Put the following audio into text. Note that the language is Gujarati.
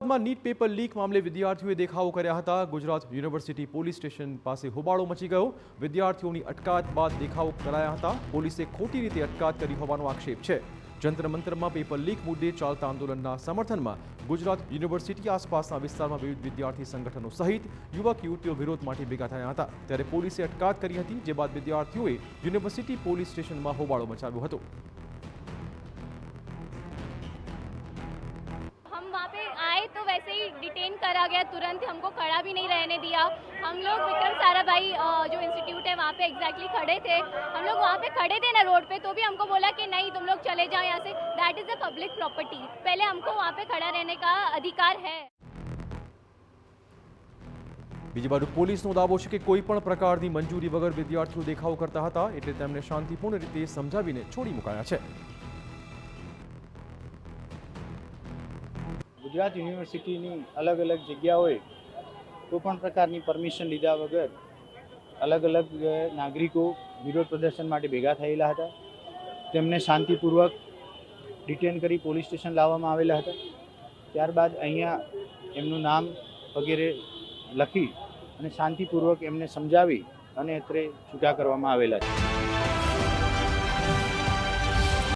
અમદાવાદમાં નીટ પેપર લીક મામલે વિદ્યાર્થીઓએ દેખાવો કર્યા હતા। ગુજરાત યુનિવર્સિટી પોલીસ સ્ટેશન પાસે હોબાળો મચી ગયો। વિદ્યાર્થીઓની અટકાયત બાદ દેખાવો કરાયા હતા। પોલીસે ખોટી રીતે અટકાયત કરી હોવાનો આક્ષેપ છે। જંતર મંતરમાં પેપર લીક મુદ્દે ચાલતા આંદોલનના સમર્થનમાં ગુજરાત યુનિવર્સિટી આસપાસના વિસ્તારમાં વિવિધ વિદ્યાર્થી સંગઠનો સહિત યુવક યુવતીઓ વિરોધ માટે ભેગા થયા હતા। ત્યારે પોલીસે અટકાયત કરી હતી, જે બાદ વિદ્યાર્થીઓએ યુનિવર્સિટી પોલીસ સ્ટેશનમાં હોબાળો મચાવ્યો હતો। वहाँ पे आए तो वैसे ही डिटेन करा गया, तुरंत हमको खड़ा भी नहीं रहने दिया। हम लोग विक्रम साराभाई जो इंस्टीट्यूट है वहाँ पे एग्जैक्टली खड़े थे। हम लोग वहाँ पे खड़े थे ना रोड पे, तो भी हमको बोला कि नहीं तुम लोग चले जाओ यहाँ से, that is a public property, पहले हमको वहाँ पे खड़ा रहने का अधिकार है। બીજી બાજુ પોલીસનો દાવો છે કે કોઈ પણ પ્રકારની મંજૂરી વગર વિદ્યાર્થીઓ દેખાવો કરતા હતા, એટલે તેમને શાંતિપૂર્ણ રીતે સમજાવીને છોડી મુકાયા છે। गुजरात यूनिवर्सिटी अलग अलग जगहोए कोईपण प्रकारनी परमिशन लीधा वगर अलग अलग नागरिको विरोध प्रदर्शन माटे भेगा थयेला हता। तेमने शांतिपूर्वक डिटेन करी पोलीस स्टेशन लाववामां आवेला हता। त्यारबाद अहींया एमनुं नाम वगैरे लखी अने शांतिपूर्वक एमने समजावी अने अत्रे छूटा करवामां आवेला छे।